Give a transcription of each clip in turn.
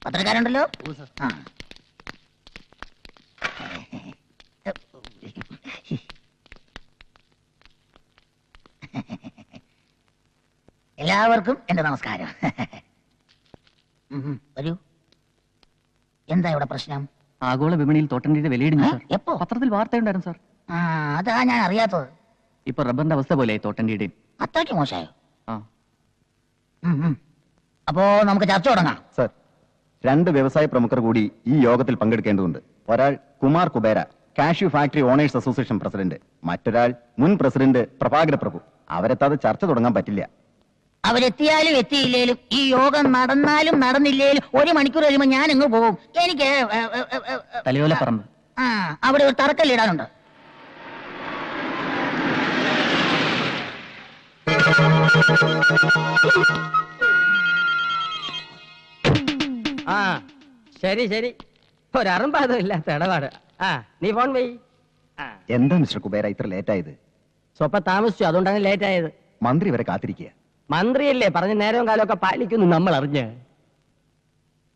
പത്രക്കാരുണ്ടല്ലോ. എല്ലാവർക്കും എന്റെ നമസ്കാരം. വരൂ. എന്താ ഇവിടെ പ്രശ്നം? ആഗോള വിപണിയിൽ തോട്ടണ്ടിയുടെ വിലയിടിഞ്ഞു സാർ. എപ്പോ? പത്രത്തിൽ വാർത്തയുണ്ടായിരുന്നു സാർ. അതാ ഞാൻ അറിയാത്തത്. ഇപ്പൊ റബ്ബറിന്റെ അവസ്ഥ പോലെ തോട്ടണ്ടിയുടെയും. അത്രയ്ക്ക് മോശമായോ? അപ്പോ നമുക്ക് ചർച്ച തുടങ്ങാം. സർ, 2 വ്യവസായ പ്രമുഖർ കൂടി ഈ യോഗത്തിൽ പങ്കെടുക്കേണ്ടതുണ്ട്. ഒരാൾ Kumar Kubera, cashew factory owners association president. മറ്റൊരാൾ മുൻ പ്രസിഡന്റ് പ്രഭാകര പ്രഭു. അവരെത്താതെ ചർച്ച തുടങ്ങാൻ പറ്റില്ല. അവരെത്തിയാലും എത്തിയില്ലേലും ഈ യോഗം നടന്നാലും നടന്നില്ലേലും 1 മണിക്കൂർ കഴിയുമ്പോൾ ഞാൻ അങ്ങ് പോകും. എനിക്ക് തലയോലപ്പറമ്പ് അവിടെ ഒരു തറക്കല്ലിടാനുണ്ട്. ശരി ശരി, ഒരറുമ്പാദം ഇല്ലാത്ത ഇടപാട്. നീ ഫോൺ പോയി. എന്താ മിസ്റ്റർ കുബേര ഇത്ര ലേറ്റ് ആയത്? സ്വപ്പം താമസിച്ചു, അതുകൊണ്ടാണ് ലേറ്റ് ആയത്. മന്ത്രി വരെ കാത്തിരിക്കുക. മന്ത്രിയല്ലേ പറഞ്ഞ നേരവും കാലമൊക്കെ പാലിക്കുന്നു നമ്മൾ അറിഞ്ഞ്.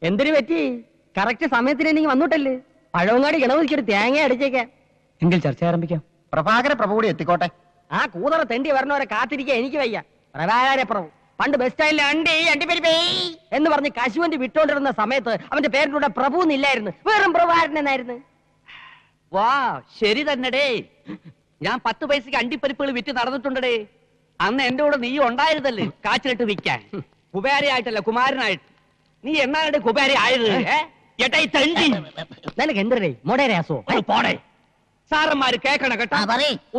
എന്തിനു പറ്റി? കറക്റ്റ് സമയത്തിന് എനിക്ക് വന്നിട്ടല്ലേ. പഴവങ്ങാടി ഗണപതിക്കൊരു തേങ്ങ അടിച്ചേക്കാം. എങ്കിൽ ചർച്ച ആരംഭിക്കാം. പ്രഭാകര പ്രഭു കൂടി എത്തിക്കോട്ടെ. ആ കൂതറ തെണ്ടി വരണവരെ കാത്തിരിക്കാൻ എനിക്ക് വയ്യ. പ്രഭാകര പ്രഭു പണ്ട് ബസ് സ്റ്റാൻഡിൽ അണ്ടിപ്പരിപ്പേ എന്ന് പറഞ്ഞ് കശുവണ്ടി വിട്ടോണ്ടിരുന്ന സമയത്ത് അവന്റെ പേരിലൂടെ പ്രഭു എന്നില്ലായിരുന്നു, വെറും പ്രഭാകരൻ എന്നായിരുന്നു. വാ, ശരി തന്നെടേ. ഞാൻ 10 പൈസക്ക് അണ്ടിപ്പരിപ്പുകൾ വിറ്റ് നടന്നിട്ടുണ്ടേ. അന്ന് എന്റെ കൂടെ നീ ഉണ്ടായിരുന്നല്ലേ കാച്ചിലിട്ട് വിൽക്കാൻ. കുബേരയായിട്ടല്ല, കുമാരനായിട്ട്. നീ എന്നാണ് കുബേര ആയത്? നിനക്ക് എന്തരേ മൊടേരാസോ? പോടെ. സാറന്മാര് കേക്കണം കേട്ടോ.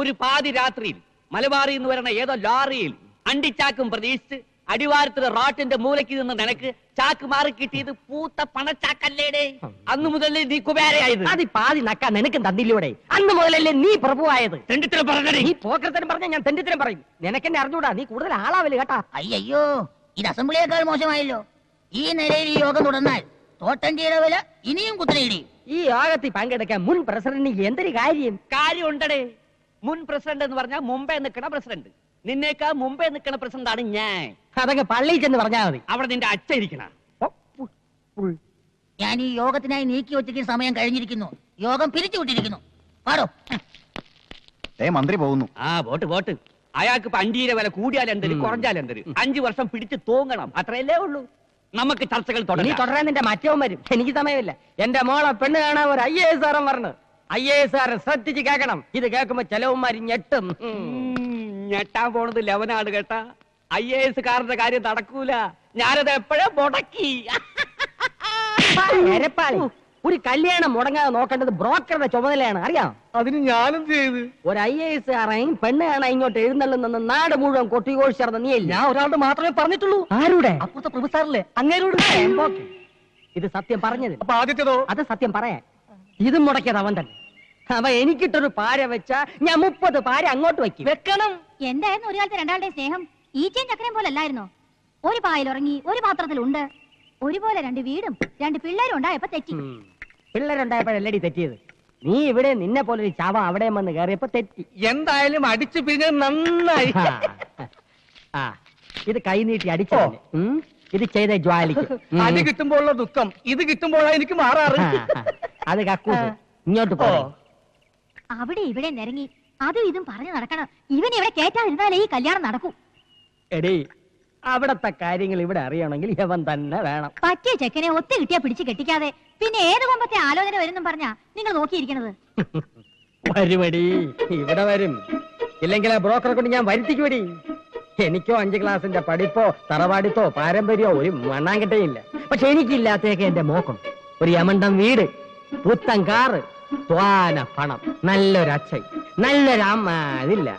ഒരു പാതി രാത്രിയിൽ മലബാറിൽ നിന്ന് വരണ ഏതോ ലോറിയിൽ അണ്ടിച്ചാക്കും പ്രതീക്ഷിച്ച് അടിവാരത്തിലെ റോട്ടിന്റെ മൂലയ്ക്ക് നിന്ന് നിനക്ക് ചാക്ക് മാറി കിട്ടിയത് പൂത്ത പണച്ചാക്കല്ലേടേ. അന്ന് മുതലേ നീ കുബേരയായത്. അത് പാതി നക്കാൻ നിനക്കും തന്നില്ലൂടെ? അന്ന് മുതലല്ലേ നീ പ്രഭുവായത്? തെണ്ടിത്തരം പറഞ്ഞേ. നീ പോക്കരത്തരം പറഞ്ഞ ഞാൻ തെണ്ടിത്തരം പറയും. നിനക്കെന്നെ അറിഞ്ഞൂടാ, നീ കൂടുതൽ ആളാവല് കേട്ടാ. അയ്യോ, ഇത് അസംബ്ലിയേക്കാൾ മോശമായല്ലോ. ഈ നിലയിൽ ഈ യോഗം തുടർന്നാൽ തോട്ടണ്ടിയുടെ വില ഇനിയും കുത്തനെയിടിയും. ഈ യോഗത്തിൽ പങ്കെടുക്കാൻ മുൻ പ്രസിഡന്റിന് എന്തൊരു കാര്യം ഉണ്ടടേ. മുൻ പ്രസിഡന്റ് എന്ന് പറഞ്ഞാൽ മുമ്പേ നിൽക്കണ പ്രസിഡന്റ്. നിന്നേക്കാ മുമ്പേ നിൽക്കണ പ്രസിഡന്റ് ആണ് ഞാൻ. അതൊക്കെ പള്ളിയിൽ ചെന്ന് പറഞ്ഞാൽ മതി. അവിടെ നിന്റെ അച്ഛൻ ഇരിക്കണ. ഞാൻ ഈ യോഗത്തിനായി നീക്കി വെച്ചിരിക്കുന്ന സമയം കഴിഞ്ഞിരിക്കുന്നു. യോഗം പിരിച്ചുവിട്ടിരിക്കുന്നു. പാടോ. മന്ത്രി പോകുന്നു. വോട്ട്. അയാൾക്ക് പണ്ടിയുടെ വില കൂടിയാൽ എന്തൊരു കുറഞ്ഞാൽ എന്തൊരു 5 വർഷം പിടിച്ച് തൂങ്ങണം, അത്രയല്ലേ ഉള്ളൂ. നമുക്ക് ചർച്ചകൾ തുടരാൻ നിന്റെ മറ്റവും വരും. എനിക്ക് സമയമില്ല. എന്റെ മോളെ പെണ്ണ് കാണാൻ ഒരു IAS സാറൻ പറഞ്ഞു. IAS സാറ് ശ്രദ്ധിച്ച് കേൾക്കണം. ഇത് കേൾക്കുമ്പോ ചെലവുമാരി ഞെട്ടും. ഞെട്ടാൻ പോണത് ലെവനാണ് കേട്ടാ. IAS കാരന്റെ കാര്യം നടക്കൂല. ഞാനത് എപ്പോഴേ മുടക്കി. ഒരു കല്യാണം മുടങ്ങാതെ നോക്കേണ്ടത് ബ്രോക്കറുടെ ചുമതലയാണ്, അറിയാം. അതിന് ഞാനും ചെയ്ത് ഒരു IAS കാരൻ പെണ്ണ് കാണാൻ ഇങ്ങോട്ട് എഴുന്നള്ളുന്ന നാട് മുഴുവൻ കൊട്ടിഘോഷിച്ചിരുന്ന നീ. ഞാൻ ഒരാളുടെ മാത്രമേ പറഞ്ഞിട്ടുള്ളൂ. ആരുടെ? അപ്പുറത്തെ പ്രൊഫസറിലെ അങ്ങേരോട്. ഇത് സത്യം പറഞ്ഞത്. അപ്പൊ ആദ്യത്തേതോ? അത് സത്യം പറയാൻ. ഇതും മുടക്കിയത് അവൻ തന്നെ. അവ എനിക്കിട്ടൊരു പാര വെച്ചാ ഞാൻ 30 പാര അങ്ങോട്ട് വെക്കണം. എന്തായിരുന്നു ഒരു കാലത്ത് രണ്ടാളുടെ സ്നേഹം? ഈച്ചയും ചക്കരയും പോലെ അല്ലായിരുന്നോ? ഒരു പായിൽ ഉറങ്ങി, ഒരു പാത്രത്തിലുണ്ട്. ഒരുപോലെ 2 വീടും 2 പിള്ളേരും ഉണ്ടായപ്പോ തെറ്റി. പിള്ളേരുണ്ടായപ്പോഴല്ലടി തെറ്റിയത്. നീ ഇവിടെ നിന്നെ പോലെ ഒരു ചാവ അവിടെ വന്ന് കയറിയപ്പോ തെറ്റി. എന്തായാലും അടിച്ചു പിരിഞ്ഞത് നന്നായി. ഇത് കൈ നീട്ടി അടിച്ചോ? ഇത് ചെയ്ത ജ്വാലിക്ക്. അടി കിട്ടുമ്പോഴുള്ള ദുഃഖം ഇത് കിട്ടുമ്പോഴാ എനിക്ക് മാറാറ്. അത് കക്കൂസ്. ഇങ്ങോട്ട് പോ. അവിടെ ഇവിടെ നിരങ്ങി അതും ഇതും പറഞ്ഞു നടക്കണം. ഇവൻ ഇവിടെ കേറ്റാതിരുന്നാലേ ഈ കല്യാണം നടക്കൂ. എടീ, അവിടത്തെ കാര്യങ്ങൾ ഇവിടെ അറിയണമെങ്കിൽ ഇവൻ തന്നെ വേണം. പറ്റിയ ചെക്കനെ ഒത്തു കിട്ടിയാ പിടിച്ച് കെട്ടിക്കാതെ പിന്നെ ഏത് കൊമ്പത്തെ ആലോചന വരുന്നും പറഞ്ഞാ നിങ്ങൾ നോക്കിയിരിക്കണത്. വരുമടി, ഇവിടെ വരും. ഇല്ലെങ്കിൽ ആ ബ്രോക്കറെ കൊണ്ട് ഞാൻ വരുത്തിക്കുവടി. എനിക്കോ 5 ക്ലാസിന്റെ പഠിപ്പോ തറവാടിത്തോ പാരമ്പര്യമോ ഒരു മണ്ണാങ്കട്ടയില്ല. പക്ഷെ എനിക്കില്ലാത്തേക്ക് എന്റെ മോക്കം. ഒരു യമണ്ടം വീട്, പുത്തൻ കാറ്, ത്വാന പണം, നല്ലൊരു അച്ഛൻ, നല്ലൊരു അമ്മ. അതില്ല.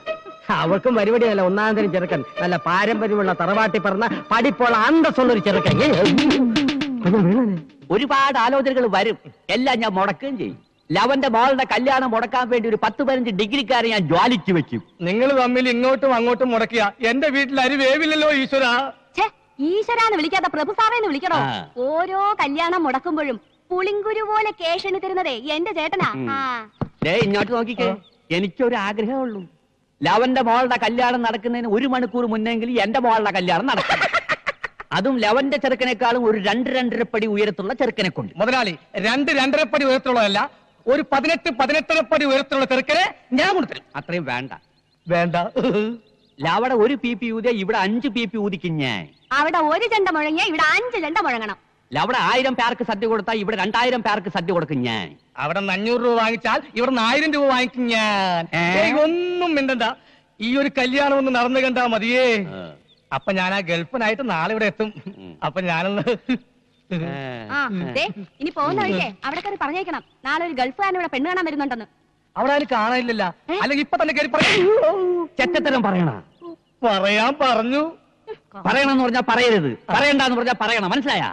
അവർക്കും പരിപാടി നല്ല 1-ാം തരം ചെറുക്കൻ, നല്ല പാരമ്പര്യമുള്ള തറവാട്ടി പറഞ്ഞ പഠിപ്പുള്ള അന്തസ്സുള്ളൊരു ചെറുക്കൻ. ഒരുപാട് ആലോചനകൾ വരും. എല്ലാം ഞാൻ മുടക്കുകയും ചെയ്യും. ലവന്റെ മോളുടെ കല്യാണം മുടക്കാൻ വേണ്ടി ഒരു 10-15 ഡിഗ്രിക്കാരെ ഞാൻ ജ്വാലിക്ക് വെക്കും. നിങ്ങൾ തമ്മിൽ ഇങ്ങോട്ടും അങ്ങോട്ടും മുടക്കിയ എന്റെ വീട്ടിൽ അരി വേവില്ലല്ലോ ഈശ്വര. ഈശ്വരാന്ന് വിളിക്കാതെ പ്രഭു സാറേന്ന് വിളിക്കണോ? ഓരോ കല്യാണം മുടക്കുമ്പോഴും പുളിങ്കുരു പോലെ കേഷണി തരുന്നതേ എന്റെ ചേട്ടനാ. ഇങ്ങോട്ട് നോക്കിക്കേ. എനിക്കൊരു ആഗ്രഹമുള്ളൂ. ലവന്റെ മോളുടെ കല്യാണം നടക്കുന്നതിന് 1 മണിക്കൂർ മുന്നെങ്കിൽ എന്റെ മോളുടെ കല്യാണം നടക്കും. അതും ലവന്റെ ചെറുക്കനേക്കാളും ഒരു 2-2.5 പടി ഉയരത്തുള്ള ചെറുക്കനെ കൊണ്ട്. മുതലാളി 2-2.5 പടി ഉയരത്തിലുള്ളതല്ല, ഒരു 18-18.5 പടി ഉയരത്തിലുള്ള ചെറുക്കനെ ഞാൻ കൊടുത്തരും. അത്രയും വേണ്ട. വേണ്ട. ലവടെ 1 PP ഊതിയ ഇവിടെ 5 PP ഊതിക്കും ഞാൻ. അവിടെ 1 ചെണ്ട മുഴങ്ങിയ ഇവിടെ 5 ചെണ്ട മുഴങ്ങണം. ലവടെ 1000 പേർക്ക് സദ്യ കൊടുത്താൽ ഇവിടെ 2000 പേർക്ക് സദ്യ കൊടുക്കും ഞാൻ. അവിടെ 500 രൂപ വാങ്ങിച്ചാൽ ഇവിടെ 1000 രൂപ വാങ്ങിക്കും ഞാൻ. ഒന്നും മിണ്ടണ്ട, ഈ ഒരു കല്യാണം ഒന്ന് നടന്നു കണ്ടാ മതിയേ. അപ്പൊ ഞാൻ ആ ഗൾഫിനായിട്ട് നാളെ ഇവിടെ എത്തും. അപ്പൊ ഞാനൊന്ന് ഇനി പോകുന്ന വഴിക്കേ അവിടെ കയറി പറഞ്ഞേക്കണം, നാളെ ഒരു ഗൾഫുകാരൻ ഇവിടെ പെണ്ണ് കാണാൻ വരുന്നുണ്ടെന്ന്. അവിടെ ആരും കാണാനില്ലല്ല, അല്ലെങ്കിൽ ഇപ്പൊ തന്നെ കയറി ചെറ്റത്തരം പറയണ. പറയാൻ പറഞ്ഞു. പറയണമെന്ന് പറഞ്ഞാൽ പറയരുത്, പറയണ്ടെന്ന് പറഞ്ഞാൽ പറയണം. മനസ്സിലായ?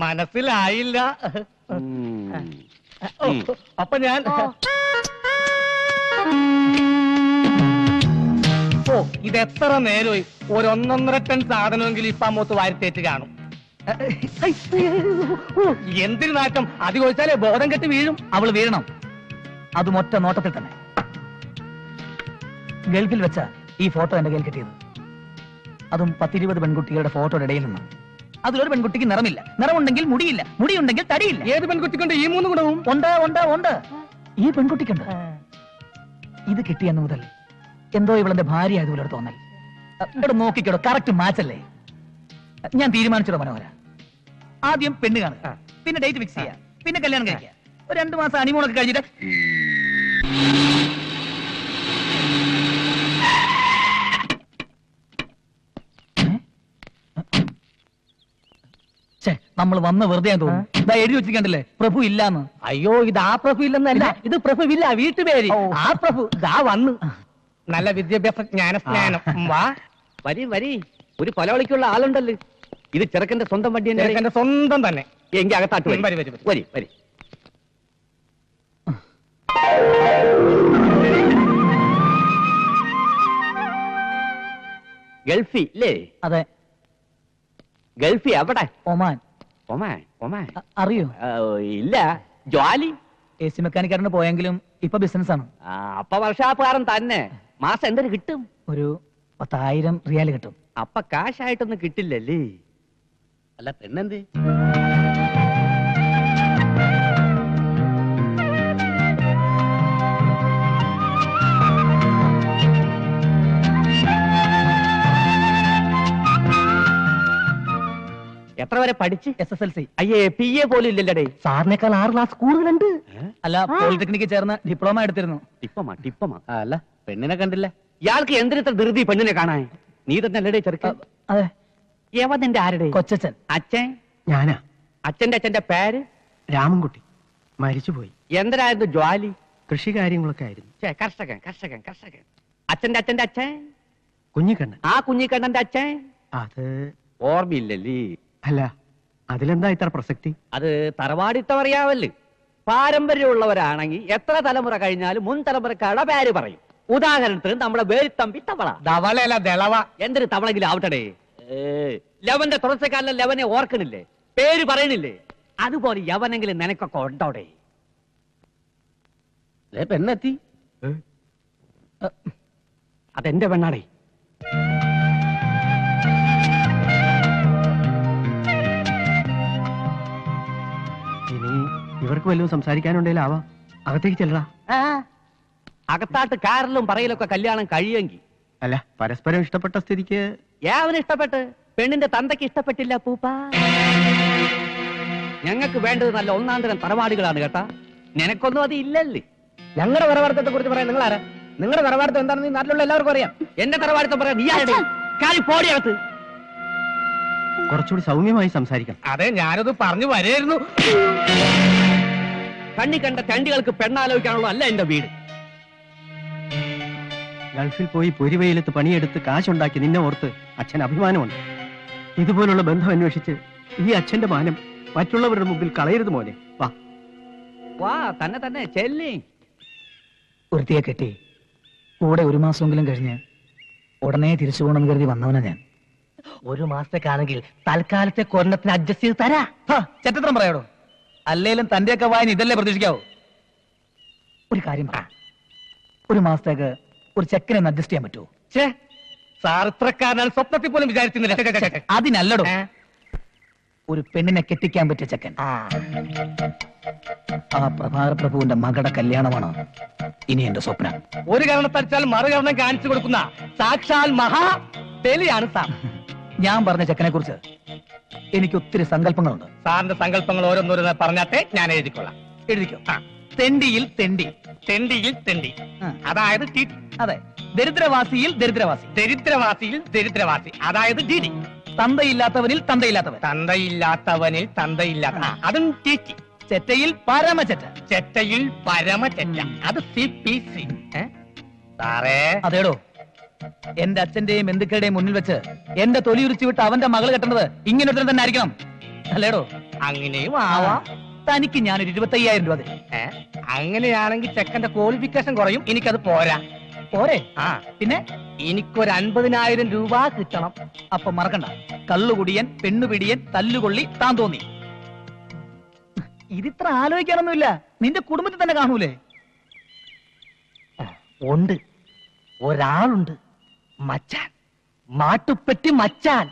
മനസ്സിലായില്ല. അപ്പൊ ഞാൻ ഇത് എത്ര നേരമായി, ഒരു 1.5 ടൺ സാധനമെങ്കിലും ഇപ്പൊ അമ്മൂത്ത് വാരിത്തേറ്റ് കാണും. എന്തിനു നാട്ടം, അത് ചോദിച്ചാലേ ബോധം കെട്ട് വീഴും. അവള് വീഴണം, അതും ഒറ്റ നോട്ടത്തിൽ തന്നെ. ഗൾഫിൽ വെച്ച ഈ ഫോട്ടോ എന്റെ കയ്യിൽ കിട്ടിയത്, അതും 10-20 പെൺകുട്ടികളുടെ ഫോട്ടോയുടെ ഇടയിൽ നിന്ന്. അതിലൊരു പെൺകുട്ടിക്ക് നിറമില്ല, നിറമുണ്ടെങ്കിൽ മുടിയില്ല, മുടിയുണ്ടെങ്കിൽ തടിയില്ല. ഏത് പെൺകുട്ടിക്കൊണ്ട് ഈ 3 ഗുണവും? ഉണ്ട് ഉണ്ട് ഉണ്ട്, ഈ പെൺകുട്ടിക്കുണ്ട്. ഇത് കിട്ടിയെന്ന് മുതൽ എന്തോ ഇവളെന്റെ ഭാര്യ ആയതുപോലെ ഒരു തോന്നൽ. ഇവിടെ നോക്കിക്കോടോ, കറക്റ്റ് മാച്ച് അല്ലേ? ഞാൻ തീരുമാനിച്ചോ മനോഹര, ആദ്യം പെണ്ണ് കാണുക, പിന്നെ ഡേറ്റ് ഫിക്സ് ചെയ്യുക, പിന്നെ കല്യാണം കഴിക്കുക. ഒരു 2 മാസം ഹണിമൂണൊക്കെ കഴിഞ്ഞിട്ട് നമ്മൾ വന്ന് വെറുതെ തോന്നുന്നു. ഇതാ എഴുതി വെച്ചിട്ടുണ്ടല്ലേ, പ്രഭു ഇല്ലാന്ന്. അയ്യോ, ഇത് ആ പ്രഭു ഇല്ലെന്നല്ല, ഇത് പ്രഭുവില്ല, വീട്ടുപേര്. ആ പ്രഭു ഇതാ വന്നു. നല്ല വിദ്യാഭ്യാസ ജ്ഞാനസ്നാനം. വാ വരി വരി, ഒരു കൊലവിളിക്കുള്ള ആളുണ്ടല്ലോ. ഇത് ചെറുക്കന്റെ സ്വന്തം വണ്ടി തന്നെ. എന്റെ സ്വന്തം തന്നെ. എങ്കിൽ അകത്താട്ട് വരി. വരി വരി വരി വരി. ഗൾഫി അല്ലേ? അതെ. ഗൾഫി എവിടെ? ഒമാൻ. ഒമാൻ? ഒമാൻ അറിയോ? ഇല്ല. ജോലി AC മെക്കാനിക്കാരന് പോയെങ്കിലും ഇപ്പൊ ബിസിനസ് ആണ്. അപ്പൊ വർഷാപ്പുകാരൻ തന്നെ. മാസം എന്തിനു കിട്ടും? ഒരു 10,000 റിയാൽ കിട്ടും. അപ്പൊ കാശായിട്ടൊന്നും കിട്ടില്ലല്ലേ? അല്ല പെണ്ണെന്ത്? എത്ര വരെ പഠിച്ച്? SSLC. അയ്യേ, PA പോലും ഇല്ലല്ലേ? സാറിനേക്കാൾ 6 ക്ലാസ് കൂടുതലുണ്ട്. അല്ല, പോളിടെക്നിക്ക് ചേർന്ന് ഡിപ്ലോമ എടുത്തിരുന്നു. ടിപ്പമാ ടിപ്പമാ. അല്ല, പെണ്ണിനെ കണ്ടില്ല. ഇയാൾക്ക് എന്തിനത്ര ധൃതി പെണ്ണിനെ കാണാൻ? നീ തന്നെ അല്ലടേ ചെറുക്കൻ? അതെ. യവന്റെ ആരുടെ? കൊച്ചച്ഛൻ. അച്ഛൻ? ഞാനാ. അച്ഛന്റെ പേര്? രാമൻകുട്ടി. മരിച്ചുപോയി. എന്തരായിരുന്നു ജോലി? കൃഷി കാര്യങ്ങളൊക്കെ ആയിരുന്നു. കർഷകൻ കർഷകൻ കർഷകൻ. അച്ഛന്റെ അച്ഛൻ? കുഞ്ഞിക്കണ്ണൻ. ആ കുഞ്ഞിക്കണ്ണന്റെ അച്ഛൻ? അത് ഓർമ്മയില്ലല്ലേ? അല്ല, അതിലെന്താ ഇത്ര പ്രസക്തി? അത് തറവാടിത്തം അറിയാവല്ലേ? പാരമ്പര്യമുള്ളവരാണെങ്കിൽ എത്ര തലമുറ കഴിഞ്ഞാലും മുൻ തലമുറക്കാരുടെ പേര് പറയും. ഉദാഹരണത്തിന് നമ്മുടെ വേലിത്തമ്പി തവള. ധവളയല്ല, ദളവ. എന്തൊരു തവളെങ്കിലും ആവട്ടെ. ലവന്റെ തുടർച്ചക്കാരനെ ലവനെ ഓർക്കണില്ലേ? പേര് പറയണില്ലേ? അതുപോലെ യവനെങ്കിലും നിനക്കൊക്കെ ഉണ്ടോടെ? പെണ്ണെത്തി. അതെന്റെ പെണ്ണാടേ. ഇനി ഇവർക്ക് വല്ലതും സംസാരിക്കാനുണ്ടെങ്കിലാവാം. അകത്തേക്ക് ചെല്ലടാ. അകത്താട്ട് കാറിലും പറയലൊക്കെ കല്യാണം കഴിയുമെങ്കിൽ. അല്ല, പരസ്പരം ഇഷ്ടപ്പെട്ട സ്ഥിതിക്ക്. യാവന് ഇഷ്ടപ്പെട്ട്, പെണ്ണിന്റെ തന്തയ്ക്ക് ഇഷ്ടപ്പെട്ടില്ല പൂപ്പ. ഞങ്ങൾക്ക് വേണ്ടത് നല്ല 1-ാം തരം തറവാടുകളാണ് കേട്ടാ. നിനക്കൊന്നും അത് ഇല്ലല്ലേ? ഞങ്ങളുടെ തറവാടത്തെ കുറിച്ച് പറയാൻ നിങ്ങൾ ആരാ? നിങ്ങളുടെ തറവാടത്തം എന്താണെന്ന് ഈ നാട്ടിലുള്ള എല്ലാവർക്കും അറിയാം. എന്റെ തറവാടത്തെ പറയാം. നീ ആരുടെ? കാലി പോടിയകത്ത്. കുറച്ചുകൂടി സൗമ്യമായി സംസാരിക്കണം. അതെ, ഞാനത് പറഞ്ഞു വരായിരുന്നു. കണ്ണി കണ്ട ചണ്ടികൾക്ക് പെണ്ണാലോചിക്കാനുള്ള അല്ല എന്റെ വീട്. ഗൾഫിൽ പോയി പൊരിവെയിലത്ത് പണിയെടുത്ത് കാശുണ്ടാക്കി നിന്നെ ഓർത്ത് അച്ഛൻ അഭിമാനമുണ്ട്. ഇതുപോലുള്ള ബന്ധം അന്വേഷിച്ച് ഈ അച്ഛന്റെ മാനം മറ്റുള്ളവരുടെ മുമ്പിൽ കളയരുത് മോനെ. വാ വാ, തന്നെ തന്നെ ചെല്ലി. ഒരുത്തിയെ കെട്ടി കൂടെ 1 മാസമെങ്കിലും കഴിഞ്ഞ് ഉടനെ തിരിച്ചു പോകണമെന്ന് കരുതി വന്നവനാ ഞാൻ. 1 മാസത്തേക്കാണെങ്കിൽ തൽക്കാലത്തെ കൊരണത്തിന് അഡ്ജസ്റ്റ് ചെയ്ത് തരാ. ചെറ്റത്രം പറയാടോ. അല്ലേലും തന്റെയൊക്കെ വായന ഇതല്ലേ പ്രതീക്ഷിക്കാവോ? ഒരു കാര്യം പറ, 1 മാസത്തേക്ക് ഒരു ചെക്കനെ ഒന്ന് അഡ്ജസ്റ്റ് ചെയ്യാൻ പറ്റുമോ? ഛേ, സാർ ഇത്രക്കാരനാണ് സ്വപ്നത്തിൽ പോലും വിചാരിച്ചിരുന്നില്ല. അതിനല്ലടോ, ഒരു പെണ്ണിനെ കെട്ടിക്കാൻ പറ്റിയ ചെക്കൻ. ആ പ്രഭാകര പ്രഭുവിന്റെ മകളുടെ കല്യാണമാണ് ഇനി എന്റെ സ്വപ്നം. ഒരു കാരണത്തടിച്ചാൽ മറുകരണം കാണിച്ചു കൊടുക്കുന്ന സാക്ഷാൽ മഹാ ബലിയാണ് സാർ. ഞാൻ പറഞ്ഞ ചെക്കനെ കുറിച്ച് എനിക്ക് ഒത്തിരി സങ്കല്പങ്ങളുണ്ട്. സാറിന്റെ സങ്കല്പങ്ങൾ ഓരോന്നോരോന്ന് പറഞ്ഞാട്ടെ, ഞാൻ എഴുതിക്കൊള്ളാം. എഴുതിക്കോ. തെണ്ടിയിൽ തെണ്ടി, തെണ്ടിയിൽ തെണ്ടി, ആ. അതായത് അതെ. ദരിദ്രവാസിയിൽ ദരിദ്രവാസി, ദരിദ്രവാസിയിൽ ദരിദ്രവാസി, അതായത് ഡിഡി. തന്തയില്ലാത്തവനിൽ തന്തയില്ലാത്തവൻ, തന്തയില്ലാത്തവനിൽ തന്തയില്ലാത്ത, അതും ടിറ്റി. ചെറ്റയിൽ പരമചെറ്റ, ചെറ്റയിൽ പരമചെറ്റ, അത് CPC. സാറേ, അതേടോ, എന്റെ അച്ഛന്റെയും ബന്ധുക്കളുടെയും മുന്നിൽ വെച്ച് എന്റെ തൊലി ഉരിച്ചു വിട്ട് അവന്റെ മകൾ കെട്ടുന്നത് ഇങ്ങനെ തന്നെ ആയിരിക്കണം, അല്ലേടോ? അങ്ങനെയും ആവാം. തനിക്ക് ഞാനൊരു 25,000 രൂപ തരും. അങ്ങനെയാണെങ്കിൽ ചെക്കന്റെ ക്വാളിഫിക്കേഷൻ കുറയും, എനിക്കത് പോരാ. പോരെ? ആ, പിന്നെ എനിക്കൊരു 50,000 രൂപ കിട്ടണം. അപ്പൊ മറക്കണ്ട, കള്ളുകുടിയൻ, പെണ്ണുപിടിയൻ, തല്ലുകൊള്ളി, താൻ തോന്നി. ഇതിത്ര ആലോചിക്കാനൊന്നുമില്ല, നിന്റെ കുടുംബത്തിൽ തന്നെ കാണൂലേ? ഉണ്ട്, ഒരാളുണ്ട്, മച്ചാൻ, മാട്ടുപ്പെട്ടി മച്ചാൻ.